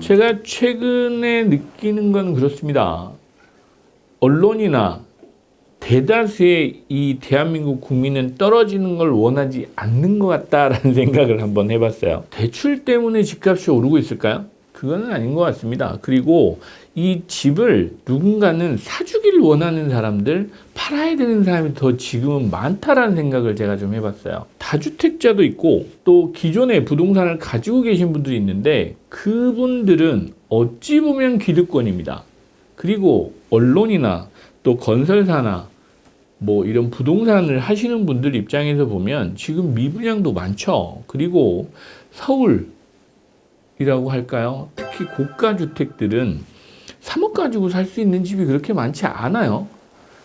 제가 최근에 느끼는 건 그렇습니다. 언론이나 대다수의 이 대한민국 국민은 떨어지는 걸 원하지 않는 것 같다라는 생각을 한번 해봤어요. 대출 때문에 집값이 오르고 있을까요? 그건 아닌 것 같습니다. 그리고 이 집을 누군가는 사주기를 원하는 사람들, 팔아야 되는 사람이 더 지금은 많다라는 생각을 제가 좀 해봤어요. 다주택자도 있고 또 기존에 부동산을 가지고 계신 분들이 있는데 그분들은 어찌 보면 기득권입니다. 그리고 언론이나 또 건설사나 뭐 이런 부동산을 하시는 분들 입장에서 보면 지금 미분양도 많죠. 그리고 서울이라고 할까요? 특히 고가 주택들은 3억 가지고 살 수 있는 집이 그렇게 많지 않아요.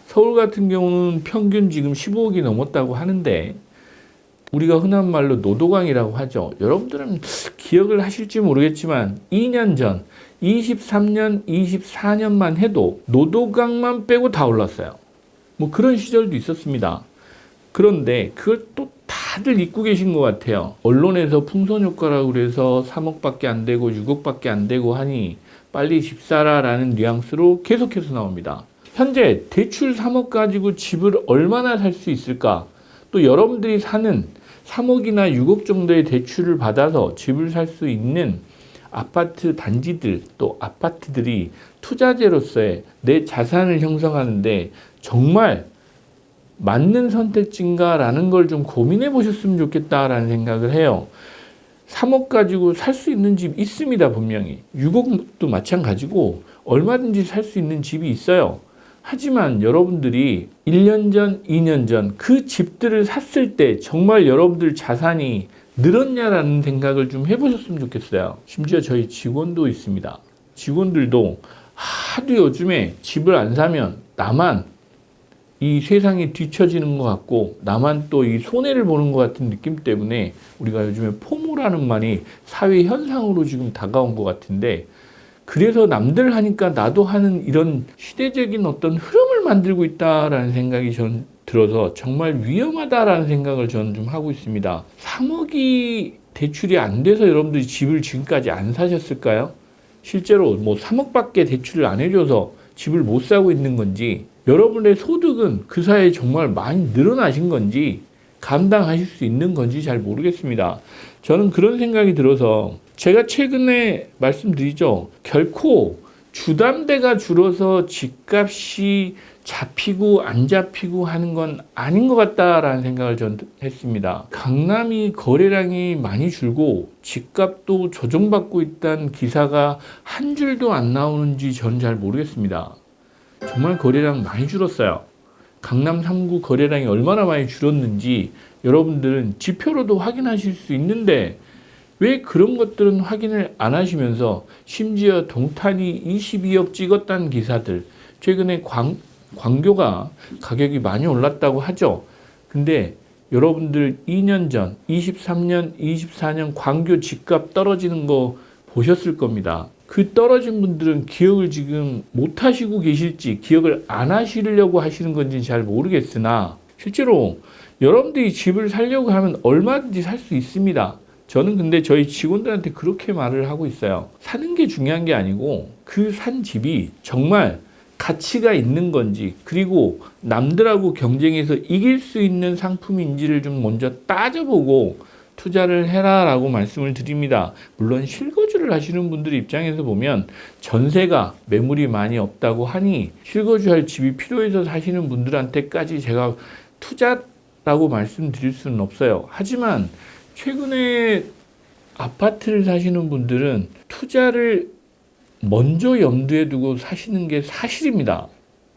서울 같은 경우는 평균 지금 15억이 넘었다고 하는데 우리가 흔한 말로 노도강이라고 하죠. 여러분들은 기억을 하실지 모르겠지만 2년 전 23년, 24년만 해도 노도강만 빼고 다 올랐어요. 뭐 그런 시절도 있었습니다. 그런데 그걸 또 다들 잊고 계신 것 같아요. 언론에서 풍선 효과라고 그래서 3억밖에 안 되고 6억밖에 안 되고 하니 빨리 집 사라라는 뉘앙스로 계속해서 나옵니다. 현재 대출 3억 가지고 집을 얼마나 살 수 있을까? 또 여러분들이 사는 3억이나 6억 정도의 대출을 받아서 집을 살 수 있는 아파트 단지들 또 아파트들이 투자재로서의 내 자산을 형성하는데 정말 맞는 선택지인가라는 걸 좀 고민해 보셨으면 좋겠다라는 생각을 해요. 3억 가지고 살 수 있는 집 있습니다. 분명히 6억도 마찬가지고 얼마든지 살 수 있는 집이 있어요. 하지만 여러분들이 1년 전, 2년 전 그 집들을 샀을 때 정말 여러분들 자산이 늘었냐라는 생각을 좀 해보셨으면 좋겠어요. 심지어 저희 직원도 있습니다. 직원들도 하도 요즘에 집을 안 사면 나만 이 세상이 뒤처지는 것 같고 나만 또 이 손해를 보는 것 같은 느낌 때문에 우리가 요즘에 포모라는 말이 사회 현상으로 지금 다가온 것 같은데 그래서 남들 하니까 나도 하는 이런 시대적인 어떤 흐름을 만들고 있다라는 생각이 전 들어서 정말 위험하다라는 생각을 저는 좀 하고 있습니다. 3억이 대출이 안 돼서 여러분들이 집을 지금까지 안 사셨을까요? 실제로 뭐 3억밖에 대출을 안 해줘서 집을 못 사고 있는 건지 여러분의 소득은 그 사이에 정말 많이 늘어나신 건지 감당하실 수 있는 건지 잘 모르겠습니다. 저는 그런 생각이 들어서 제가 최근에 말씀드리죠. 결코 주담대가 줄어서 집값이 잡히고 안 잡히고 하는 건 아닌 것 같다라는 생각을 전 했습니다. 강남이 거래량이 많이 줄고 집값도 조정받고 있다는 기사가 한 줄도 안 나오는지 전 잘 모르겠습니다. 정말 거래량 많이 줄었어요. 강남 3구 거래량이 얼마나 많이 줄었는지 여러분들은 지표로도 확인하실 수 있는데 왜 그런 것들은 확인을 안 하시면서 심지어 동탄이 22억 찍었다는 기사들 최근에 광교가 가격이 많이 올랐다고 하죠. 근데 여러분들 2년 전 23년 24년 광교 집값 떨어지는 거 보셨을 겁니다. 그 떨어진 분들은 기억을 지금 못 하시고 계실지 기억을 안 하시려고 하시는 건지 잘 모르겠으나 실제로 여러분들이 집을 살려고 하면 얼마든지 살 수 있습니다. 저는 근데 저희 직원들한테 그렇게 말을 하고 있어요. 사는 게 중요한 게 아니고 그 산 집이 정말 가치가 있는 건지 그리고 남들하고 경쟁해서 이길 수 있는 상품인지를 좀 먼저 따져보고 투자를 해라라고 말씀을 드립니다. 물론 실거주를 하시는 분들 입장에서 보면 전세가 매물이 많이 없다고 하니 실거주할 집이 필요해서 사시는 분들한테까지 제가 투자라고 말씀드릴 수는 없어요. 하지만 최근에 아파트를 사시는 분들은 투자를 먼저 염두에 두고 사시는 게 사실입니다.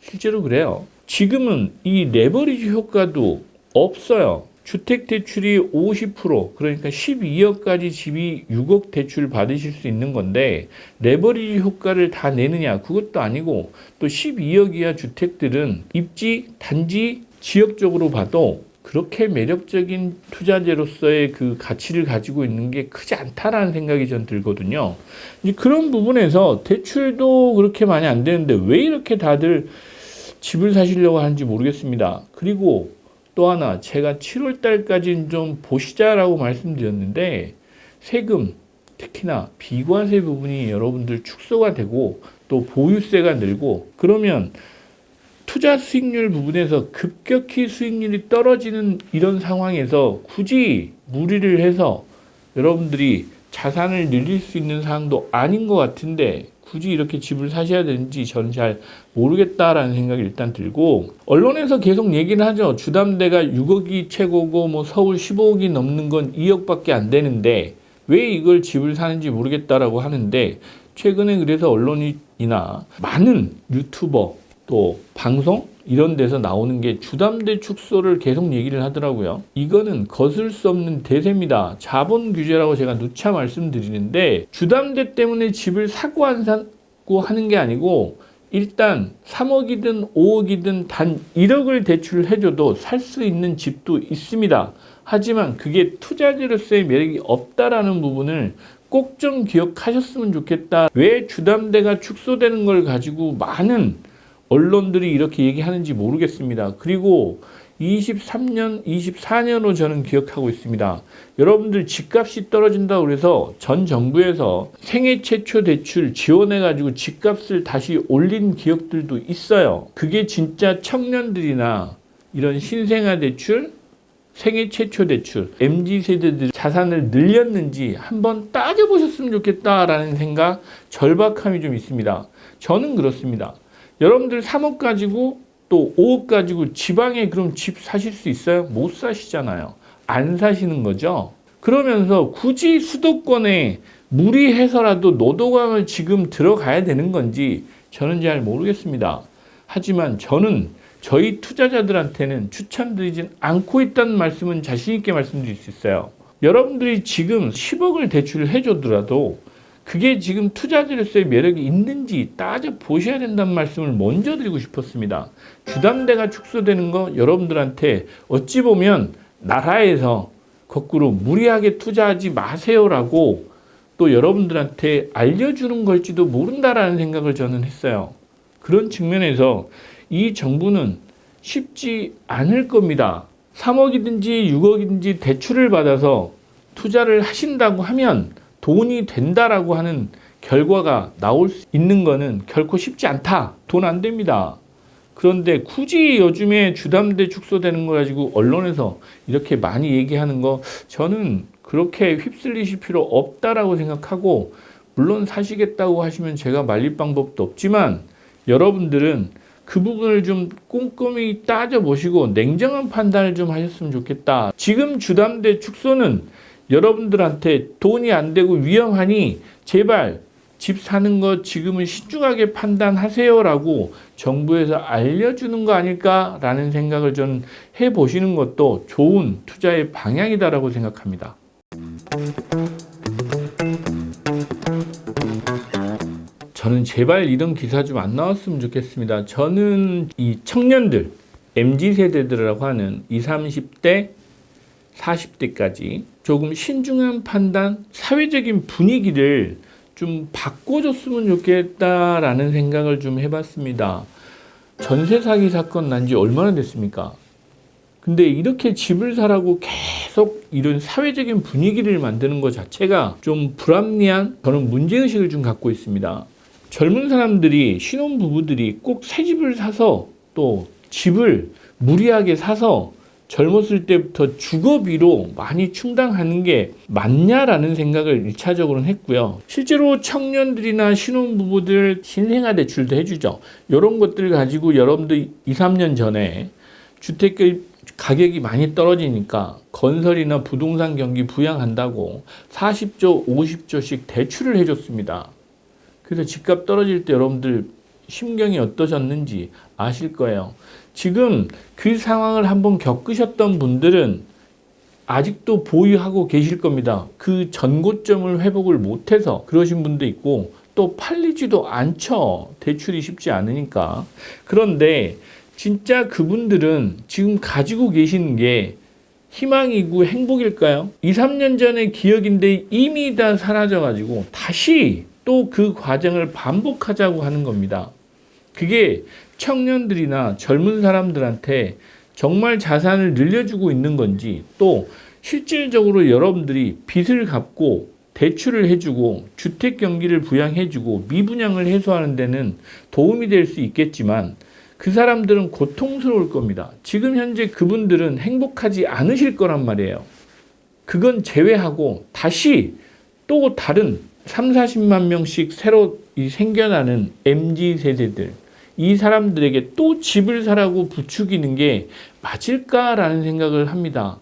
실제로 그래요. 지금은 이 레버리지 효과도 없어요. 주택 대출이 50% 그러니까 12억까지 집이 6억 대출 받으실 수 있는 건데 레버리지 효과를 다 내느냐 그것도 아니고 또 12억 이하 주택들은 입지 단지 지역적으로 봐도 그렇게 매력적인 투자재로서의 그 가치를 가지고 있는 게 크지 않다라는 생각이 전 들거든요. 이제 그런 부분에서 대출도 그렇게 많이 안 되는데 왜 이렇게 다들 집을 사시려고 하는지 모르겠습니다. 그리고 또 하나 제가 7월 달까지는 좀 보시자라고 말씀드렸는데 세금 특히나 비과세 부분이 여러분들 축소가 되고 또 보유세가 늘고 그러면 투자 수익률 부분에서 급격히 수익률이 떨어지는 이런 상황에서 굳이 무리를 해서 여러분들이 자산을 늘릴 수 있는 상황도 아닌 것 같은데 굳이 이렇게 집을 사셔야 되는지 저는 잘 모르겠다라는 생각이 일단 들고 언론에서 계속 얘기는 하죠. 주담대가 6억이 최고고 뭐 서울 15억이 넘는 건 2억밖에 안 되는데 왜 이걸 집을 사는지 모르겠다라고 하는데 최근에 그래서 언론이나 많은 유튜버 또 방송 이런 데서 나오는 게 주담대 축소를 계속 얘기를 하더라고요. 이거는 거슬 수 없는 대세입니다. 자본 규제라고 제가 누차 말씀드리는데 주담대 때문에 집을 사고 안 사고 하는 게 아니고 일단 3억이든 5억이든 단 1억을 대출을 해줘도 살 수 있는 집도 있습니다. 하지만 그게 투자재로서의 매력이 없다라는 부분을 꼭 좀 기억하셨으면 좋겠다. 왜 주담대가 축소되는 걸 가지고 많은 언론들이 이렇게 얘기하는지 모르겠습니다. 그리고 23년, 24년으로 저는 기억하고 있습니다. 여러분들 집값이 떨어진다고 그래서 전 정부에서 생애 최초 대출 지원해가지고 집값을 다시 올린 기업들도 있어요. 그게 진짜 청년들이나 이런 신생아 대출, 생애 최초 대출, MZ세대들 자산을 늘렸는지 한번 따져보셨으면 좋겠다라는 생각, 절박함이 좀 있습니다. 저는 그렇습니다. 여러분들 3억 가지고 또 5억 가지고 지방에 그럼 집 사실 수 있어요? 못 사시잖아요. 안 사시는 거죠. 그러면서 굳이 수도권에 무리해서라도 노도강을 지금 들어가야 되는 건지 저는 잘 모르겠습니다. 하지만 저는 저희 투자자들한테는 추천드리진 않고 있다는 말씀은 자신 있게 말씀드릴 수 있어요. 여러분들이 지금 10억을 대출을 해줘더라도 그게 지금 투자자로서의 매력이 있는지 따져보셔야 된다는 말씀을 먼저 드리고 싶었습니다. 주담대가 축소되는 거 여러분들한테 어찌 보면 나라에서 거꾸로 무리하게 투자하지 마세요라고 또 여러분들한테 알려주는 걸지도 모른다라는 생각을 저는 했어요. 그런 측면에서 이 정부는 쉽지 않을 겁니다. 3억이든지 6억이든지 대출을 받아서 투자를 하신다고 하면 돈이 된다라고 하는 결과가 나올 수 있는 거는 결코 쉽지 않다. 돈 안 됩니다. 그런데 굳이 요즘에 주담대 축소되는 거 가지고 언론에서 이렇게 많이 얘기하는 거 저는 그렇게 휩쓸리실 필요 없다라고 생각하고 물론 사시겠다고 하시면 제가 말릴 방법도 없지만 여러분들은 그 부분을 좀 꼼꼼히 따져보시고 냉정한 판단을 좀 하셨으면 좋겠다. 지금 주담대 축소는 여러분들한테 돈이 안 되고 위험하니 제발 집 사는 거 지금은 신중하게 판단하세요라고 정부에서 알려주는 거 아닐까라는 생각을 좀 해보시는 것도 좋은 투자의 방향이다라고 생각합니다. 저는 제발 이런 기사 좀 안 나왔으면 좋겠습니다. 저는 이 청년들, MZ세대들이라고 하는 20, 30대, 40대까지 조금 신중한 판단, 사회적인 분위기를 좀 바꿔줬으면 좋겠다라는 생각을 좀 해봤습니다. 전세 사기 사건 난 지 얼마나 됐습니까? 근데 이렇게 집을 사라고 계속 이런 사회적인 분위기를 만드는 것 자체가 좀 불합리한 저는 문제의식을 좀 갖고 있습니다. 젊은 사람들이 신혼부부들이 꼭 새 집을 사서 또 집을 무리하게 사서 젊었을 때부터 주거비로 많이 충당하는 게 맞냐라는 생각을 1차적으로는 했고요. 실제로 청년들이나 신혼부부들 신생아 대출도 해주죠. 이런 것들 가지고 여러분들 2, 3년 전에 주택 가격이 많이 떨어지니까 건설이나 부동산 경기 부양한다고 40조, 50조씩 대출을 해줬습니다. 그래서 집값 떨어질 때 여러분들 심경이 어떠셨는지 아실 거예요. 지금 그 상황을 한번 겪으셨던 분들은 아직도 보유하고 계실 겁니다. 그 전고점을 회복을 못해서 그러신 분도 있고 또 팔리지도 않죠. 대출이 쉽지 않으니까. 그런데 진짜 그분들은 지금 가지고 계시는 게 희망이고 행복일까요? 2, 3년 전의 기억인데 이미 다 사라져가지고 다시 또 그 과정을 반복하자고 하는 겁니다. 그게 청년들이나 젊은 사람들한테 정말 자산을 늘려주고 있는 건지, 또 실질적으로 여러분들이 빚을 갚고 대출을 해주고 주택 경기를 부양해주고 미분양을 해소하는 데는 도움이 될 수 있겠지만 그 사람들은 고통스러울 겁니다. 지금 현재 그분들은 행복하지 않으실 거란 말이에요. 그건 제외하고 다시 또 다른 3, 40만 명씩 새로 생겨나는 MZ세대들, 이 사람들에게 또 집을 사라고 부추기는 게 맞을까라는 생각을 합니다.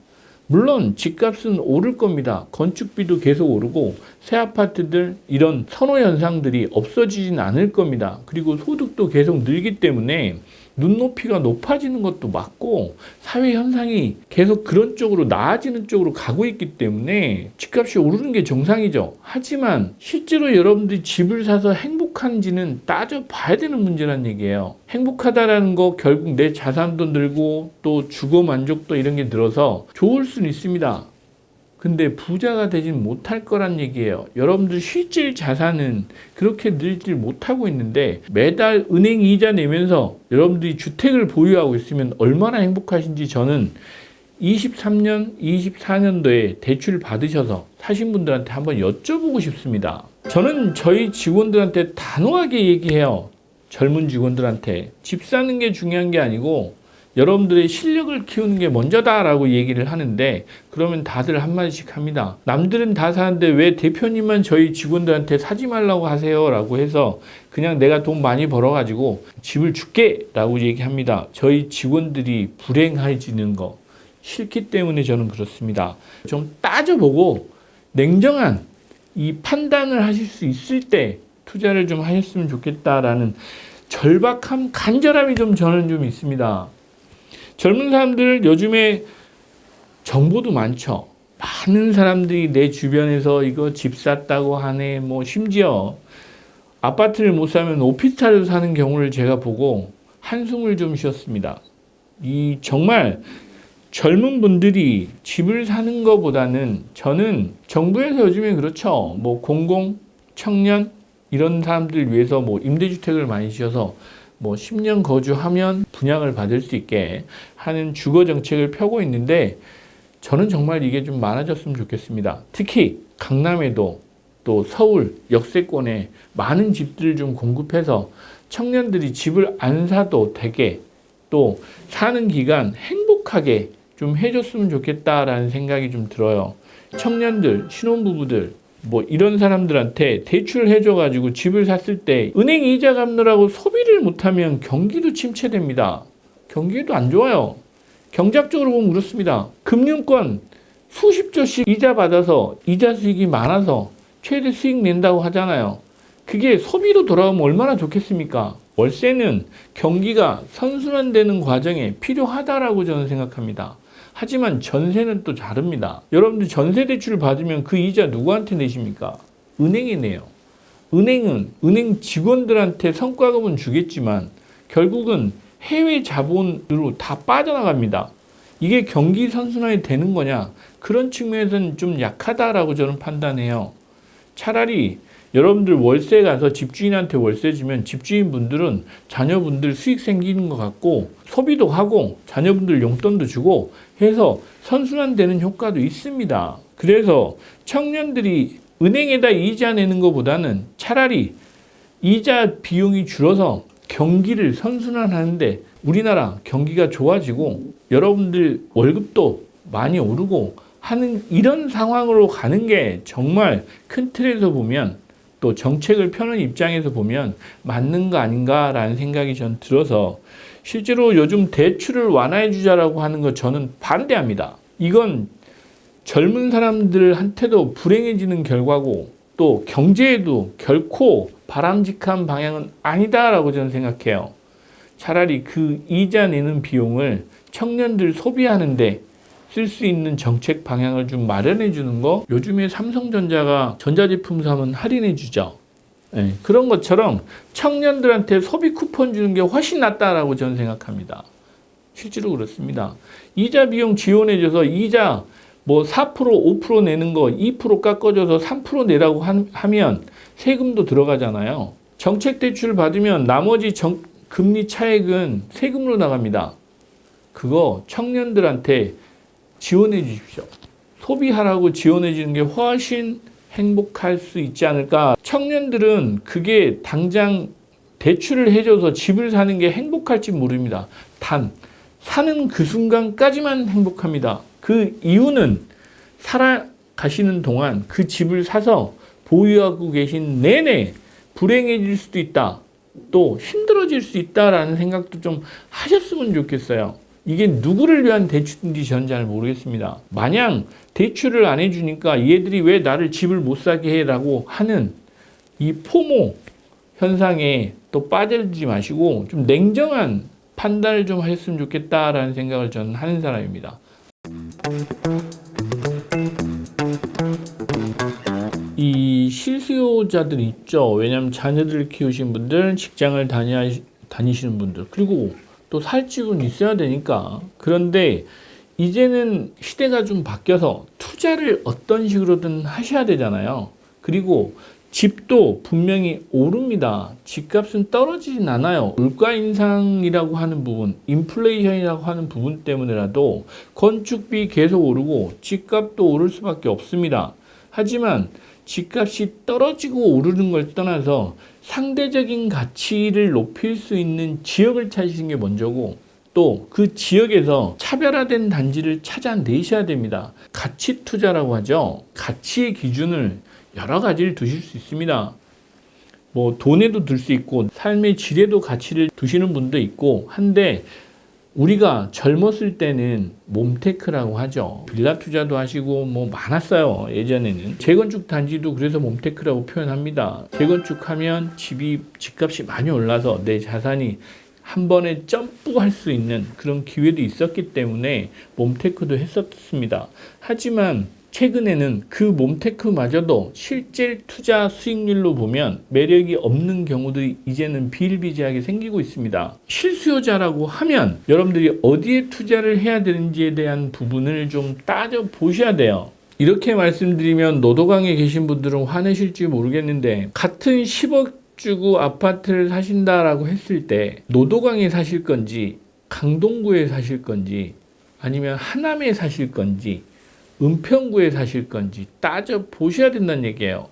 물론 집값은 오를 겁니다. 건축비도 계속 오르고 새 아파트들 이런 선호 현상들이 없어지진 않을 겁니다. 그리고 소득도 계속 늘기 때문에 눈높이가 높아지는 것도 맞고 사회 현상이 계속 그런 쪽으로 나아지는 쪽으로 가고 있기 때문에 집값이 오르는 게 정상이죠. 하지만 실제로 여러분들이 집을 사서 행복한지는 따져봐야 되는 문제란 얘기예요. 행복하다라는 거 결국 내 자산도 늘고 또 주거 만족도 이런 게 늘어서 좋을 수는 있습니다. 근데 부자가 되진 못할 거란 얘기예요. 여러분들 실질 자산은 그렇게 늘질 못하고 있는데 매달 은행 이자 내면서 여러분들이 주택을 보유하고 있으면 얼마나 행복하신지 저는 23년, 24년도에 대출 받으셔서 사신 분들한테 한번 여쭤보고 싶습니다. 저는 저희 직원들한테 단호하게 얘기해요. 젊은 직원들한테 집 사는 게 중요한 게 아니고 여러분들의 실력을 키우는 게 먼저다라고 얘기를 하는데, 그러면 다들 한마디씩 합니다. 남들은 다 사는데 왜 대표님만 저희 직원들한테 사지 말라고 하세요? 라고 해서 그냥 내가 돈 많이 벌어가지고 집을 줄게 라고 얘기합니다. 저희 직원들이 불행해지는 거 싫기 때문에 저는 그렇습니다. 좀 따져보고 냉정한 이 판단을 하실 수 있을 때 투자를 좀 하셨으면 좋겠다라는 절박함, 간절함이 저는 좀 있습니다. 젊은 사람들 요즘에 정보도 많죠. 많은 사람들이 내 주변에서 이거 집 샀다고 하네. 뭐 심지어 아파트를 못 사면 오피스텔을 사는 경우를 제가 보고 한숨을 좀 쉬었습니다. 이 정말 젊은 분들이 집을 사는 것보다는 저는 정부에서 요즘에 그렇죠. 뭐 공공, 청년 이런 사람들 위해서 뭐 임대주택을 많이 지어서 뭐 10년 거주하면 분양을 받을 수 있게 하는 주거 정책을 펴고 있는데 저는 정말 이게 좀 많아졌으면 좋겠습니다. 특히 강남에도 또 서울 역세권에 많은 집들을 좀 공급해서 청년들이 집을 안 사도 되게 또 사는 기간 행복하게 좀 해줬으면 좋겠다라는 생각이 좀 들어요. 청년들, 신혼부부들 뭐 이런 사람들한테 대출을 해줘가지고 집을 샀을 때 은행 이자 갚느라고 소비를 못하면 경기도 침체됩니다. 경기도 안 좋아요. 경제학적으로 보면 그렇습니다. 금융권 수십조씩 이자 받아서 이자 수익이 많아서 최대 수익 낸다고 하잖아요. 그게 소비로 돌아오면 얼마나 좋겠습니까? 월세는 경기가 선순환되는 과정에 필요하다라고 저는 생각합니다. 하지만 전세는 또 다릅니다. 여러분들 전세 대출을 받으면 그 이자 누구한테 내십니까? 은행에 내요. 은행은 은행 직원들한테 성과금은 주겠지만 결국은 해외 자본으로 다 빠져나갑니다. 이게 경기 선순환이 되는 거냐? 그런 측면에서는 좀 약하다라고 저는 판단해요. 차라리 여러분들 월세 가서 집주인한테 월세 주면 집주인분들은 자녀분들 수익 생기는 것 같고 소비도 하고 자녀분들 용돈도 주고 해서 선순환되는 효과도 있습니다. 그래서 청년들이 은행에다 이자 내는 것보다는 차라리 이자 비용이 줄어서 경기를 선순환하는데 우리나라 경기가 좋아지고 여러분들 월급도 많이 오르고 하는 이런 상황으로 가는 게 정말 큰 틀에서 보면 또 정책을 펴는 입장에서 보면 맞는 거 아닌가라는 생각이 전 들어서 실제로 요즘 대출을 완화해 주자라고 하는 거 저는 반대합니다. 이건 젊은 사람들한테도 불행해지는 결과고 또 경제에도 결코 바람직한 방향은 아니다라고 저는 생각해요. 차라리 그 이자 내는 비용을 청년들 소비하는데 쓸 수 있는 정책 방향을 좀 마련해 주는 거, 요즘에 삼성전자가 전자제품 사면 할인해 주죠. 네, 그런 것처럼 청년들한테 소비 쿠폰 주는 게 훨씬 낫다라고 저는 생각합니다. 실제로 그렇습니다. 이자 비용 지원해 줘서 이자 뭐 4%, 5% 내는 거 2% 깎아줘서 3% 내라고 하면 세금도 들어가잖아요. 정책 대출 받으면 나머지 금리 차액은 세금으로 나갑니다. 그거 청년들한테 지원해 주십시오. 소비하라고 지원해 주는 게 훨씬 행복할 수 있지 않을까. 청년들은 그게 당장 대출을 해줘서 집을 사는 게 행복할지 모릅니다. 단 사는 그 순간까지만 행복합니다. 그 이유는 살아가시는 동안 그 집을 사서 보유하고 계신 내내 불행해질 수도 있다. 또 힘들어질 수 있다라는 생각도 좀 하셨으면 좋겠어요. 이게 누구를 위한 대출인지 저는 잘 모르겠습니다. 마냥 대출을 안 해주니까 얘들이 왜 나를 집을 못 사게 해라고 하는 이 포모 현상에 또 빠져들지 마시고 좀 냉정한 판단을 좀 하셨으면 좋겠다라는 생각을 저는 하는 사람입니다. 이 실수요자들 있죠. 왜냐하면 자녀들을 키우신 분들, 직장을 다니시는 분들, 그리고 또 살 집은 있어야 되니까. 그런데 이제는 시대가 좀 바뀌어서 투자를 어떤 식으로든 하셔야 되잖아요. 그리고 집도 분명히 오릅니다. 집값은 떨어지진 않아요. 물가 인상이라고 하는 부분, 인플레이션이라고 하는 부분 때문에라도 건축비 계속 오르고 집값도 오를 수밖에 없습니다. 하지만 집값이 떨어지고 오르는 걸 떠나서 상대적인 가치를 높일 수 있는 지역을 찾으시는 게 먼저고, 또 그 지역에서 차별화된 단지를 찾아내셔야 됩니다. 가치 투자라고 하죠. 가치의 기준을 여러 가지를 두실 수 있습니다. 뭐 돈에도 둘 수 있고 삶의 질에도 가치를 두시는 분도 있고 한데, 우리가 젊었을 때는 몸테크라고 하죠. 빌라 투자도 하시고 뭐 많았어요. 예전에는 재건축 단지도 그래서 몸테크라고 표현합니다. 재건축하면 집값이 많이 올라서 내 자산이 한 번에 점프할 수 있는 그런 기회도 있었기 때문에 몸테크도 했었습니다. 하지만 최근에는 그 몸테크마저도 실제 투자 수익률로 보면 매력이 없는 경우들이 이제는 비일비재하게 생기고 있습니다. 실수요자라고 하면 여러분들이 어디에 투자를 해야 되는지에 대한 부분을 좀 따져 보셔야 돼요. 이렇게 말씀드리면 노도강에 계신 분들은 화내실지 모르겠는데, 같은 10억 주고 아파트를 사신다라고 했을 때 노도강에 사실 건지 강동구에 사실 건지 아니면 하남에 사실 건지 은평구에 사실 건지 따져 보셔야 된다는 얘기예요.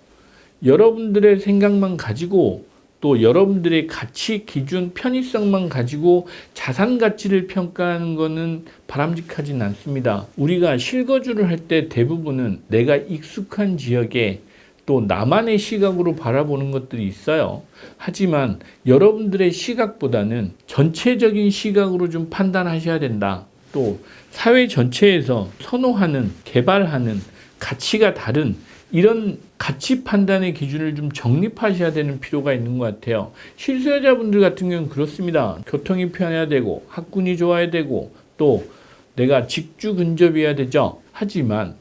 여러분들의 생각만 가지고 또 여러분들의 가치 기준 편의성만 가지고 자산 가치를 평가하는 것은 바람직하진 않습니다. 우리가 실거주를 할 때 대부분은 내가 익숙한 지역에 또 나만의 시각으로 바라보는 것들이 있어요. 하지만 여러분들의 시각보다는 전체적인 시각으로 좀 판단하셔야 된다. 또 사회 전체에서 선호하는, 개발하는 가치가 다른 이런 가치 판단의 기준을 좀 정립하셔야 되는 필요가 있는 것 같아요. 실수요자분들 같은 경우는 그렇습니다. 교통이 편해야 되고 학군이 좋아야 되고 또 내가 직주 근접이어야 되죠. 하지만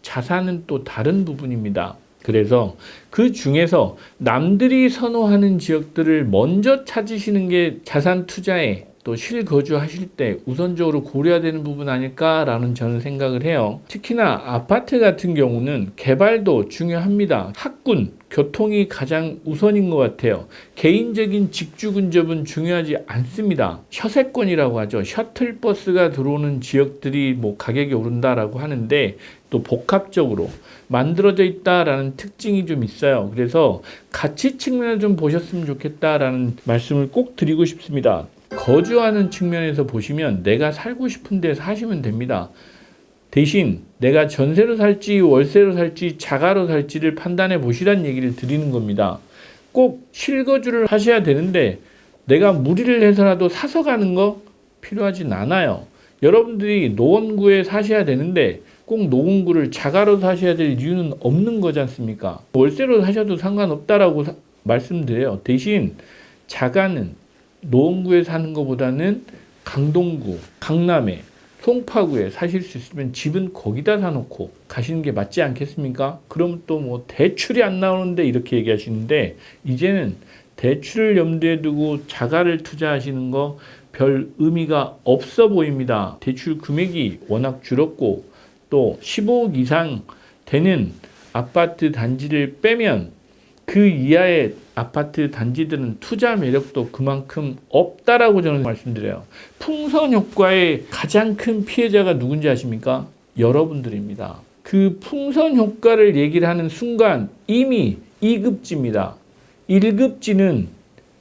자산은 또 다른 부분입니다. 그래서 그 중에서 남들이 선호하는 지역들을 먼저 찾으시는 게 자산 투자에 또 실거주 하실 때 우선적으로 고려해야 되는 부분 아닐까라는 저는 생각을 해요. 특히나 아파트 같은 경우는 개발도 중요합니다. 학군, 교통이 가장 우선인 것 같아요. 개인적인 직주 근접은 중요하지 않습니다. 셔세권이라고 하죠. 셔틀버스가 들어오는 지역들이 뭐 가격이 오른다라고 하는데 또 복합적으로 만들어져 있다라는 특징이 좀 있어요. 그래서 가치 측면을 좀 보셨으면 좋겠다라는 말씀을 꼭 드리고 싶습니다. 거주하는 측면에서 보시면 내가 살고 싶은 데 사시면 됩니다. 대신 내가 전세로 살지 월세로 살지 자가로 살지를 판단해 보시라는 얘기를 드리는 겁니다. 꼭 실거주를 하셔야 되는데 내가 무리를 해서라도 사서 가는 거 필요하진 않아요. 여러분들이 노원구에 사셔야 되는데 꼭 노원구를 자가로 사셔야 될 이유는 없는 거지 않습니까? 월세로 사셔도 상관없다라고 말씀드려요. 대신 자가는 노원구에 사는 것보다는 강동구, 강남에, 송파구에 사실 수 있으면 집은 거기다 사놓고 가시는 게 맞지 않겠습니까? 그럼 또 뭐 대출이 안 나오는데 이렇게 얘기하시는데, 이제는 대출을 염두에 두고 자가를 투자하시는 거 별 의미가 없어 보입니다. 대출 금액이 워낙 줄었고 또 15억 이상 되는 아파트 단지를 빼면 그 이하의 아파트 단지들은 투자 매력도 그만큼 없다라고 저는 말씀드려요. 풍선 효과의 가장 큰 피해자가 누군지 아십니까? 여러분들입니다. 그 풍선 효과를 얘기를 하는 순간 이미 2급지입니다. 1급지는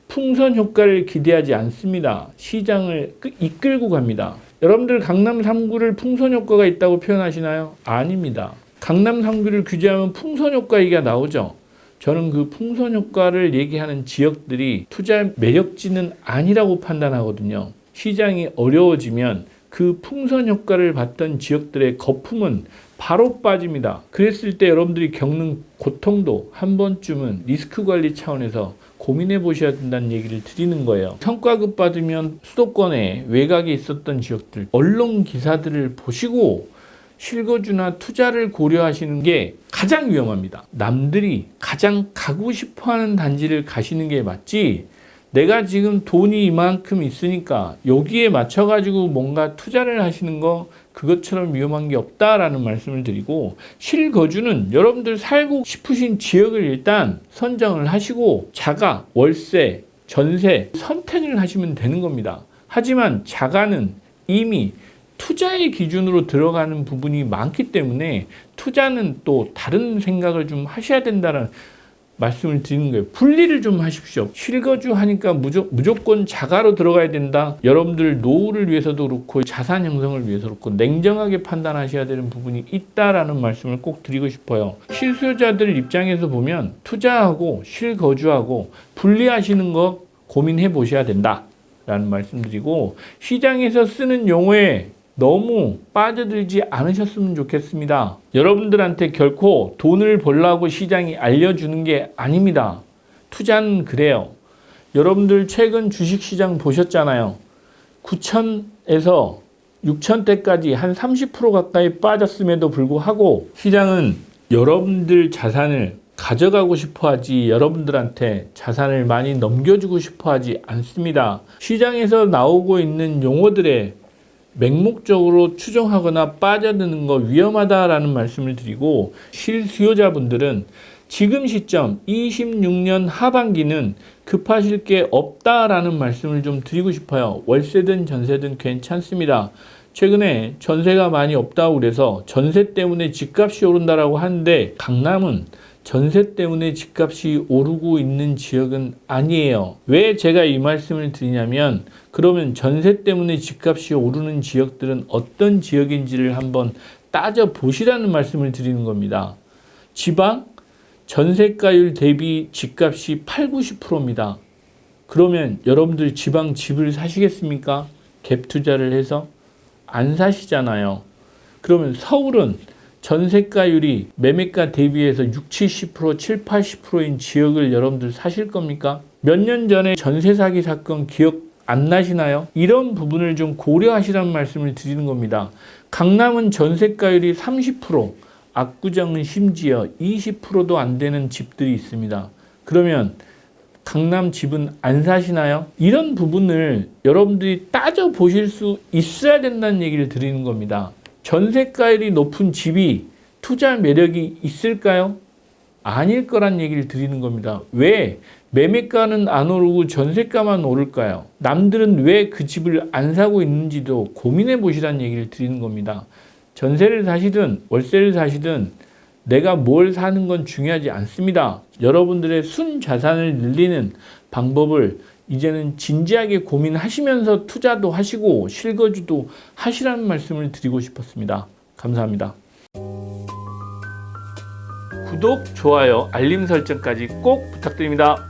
풍선 효과를 기대하지 않습니다. 시장을 이끌고 갑니다. 여러분들 강남 3구를 풍선 효과가 있다고 표현하시나요? 아닙니다. 강남 3구를 규제하면 풍선 효과 얘기가 나오죠. 저는 그 풍선 효과를 얘기하는 지역들이 투자 매력지는 아니라고 판단하거든요. 시장이 어려워지면 그 풍선 효과를 받던 지역들의 거품은 바로 빠집니다. 그랬을 때 여러분들이 겪는 고통도 한 번쯤은 리스크 관리 차원에서 고민해 보셔야 된다는 얘기를 드리는 거예요. 성과급 받으면 수도권에 외곽에 있었던 지역들, 언론 기사들을 보시고 실거주나 투자를 고려하시는 게 가장 위험합니다. 남들이 가장 가고 싶어하는 단지를 가시는 게 맞지, 내가 지금 돈이 이만큼 있으니까 여기에 맞춰가지고 뭔가 투자를 하시는 거, 그것처럼 위험한 게 없다라는 말씀을 드리고, 실거주는 여러분들 살고 싶으신 지역을 일단 선정을 하시고 자가, 월세, 전세 선택을 하시면 되는 겁니다. 하지만 자가는 이미 투자의 기준으로 들어가는 부분이 많기 때문에 투자는 또 다른 생각을 좀 하셔야 된다는 말씀을 드리는 거예요. 분리를 좀 하십시오. 실거주 하니까 무조건 자가로 들어가야 된다. 여러분들 노후를 위해서도 그렇고 자산 형성을 위해서 그렇고 냉정하게 판단하셔야 되는 부분이 있다라는 말씀을 꼭 드리고 싶어요. 실수요자들 입장에서 보면 투자하고 실거주하고 분리하시는 거 고민해 보셔야 된다라는 말씀드리고, 시장에서 쓰는 용어에 너무 빠져들지 않으셨으면 좋겠습니다. 여러분들한테 결코 돈을 벌라고 시장이 알려주는 게 아닙니다. 투자는 그래요. 여러분들 최근 주식시장 보셨잖아요. 9,000에서 6,000대까지 한 30% 가까이 빠졌음에도 불구하고 시장은 여러분들 자산을 가져가고 싶어 하지 여러분들한테 자산을 많이 넘겨주고 싶어 하지 않습니다. 시장에서 나오고 있는 용어들의 맹목적으로 추정하거나 빠져드는 거 위험하다라는 말씀을 드리고, 실수요자분들은 지금 시점 26년 하반기는 급하실 게 없다라는 말씀을 좀 드리고 싶어요. 월세든 전세든 괜찮습니다. 최근에 전세가 많이 없다고 그래서 전세 때문에 집값이 오른다라고 하는데, 강남은 전세 때문에 집값이 오르고 있는 지역은 아니에요. 왜 제가 이 말씀을 드리냐면, 그러면 전세 때문에 집값이 오르는 지역들은 어떤 지역인지를 한번 따져 보시라는 말씀을 드리는 겁니다. 지방 전세가율 대비 집값이 80~90%입니다. 그러면 여러분들 지방 집을 사시겠습니까? 갭 투자를 해서? 안 사시잖아요. 그러면 서울은 전세가율이 매매가 대비해서 60~70%, 70~80%인 지역을 여러분들 사실 겁니까? 몇 년 전에 전세 사기 사건 기억 안 나시나요? 이런 부분을 좀 고려하시라는 말씀을 드리는 겁니다. 강남은 전세가율이 30%, 압구정은 심지어 20%도 안 되는 집들이 있습니다. 그러면 강남 집은 안 사시나요? 이런 부분을 여러분들이 따져 보실 수 있어야 된다는 얘기를 드리는 겁니다. 전세가율이 높은 집이 투자 매력이 있을까요? 아닐 거란 얘기를 드리는 겁니다. 왜 매매가는 안 오르고 전세가만 오를까요? 남들은 왜 그 집을 안 사고 있는지도 고민해 보시라는 얘기를 드리는 겁니다. 전세를 사시든 월세를 사시든 내가 뭘 사는 건 중요하지 않습니다. 여러분들의 순자산을 늘리는 방법을 이제는 진지하게 고민하시면서 투자도 하시고 실거주도 하시라는 말씀을 드리고 싶었습니다. 감사합니다. 구독, 좋아요, 알림 설정까지 꼭 부탁드립니다.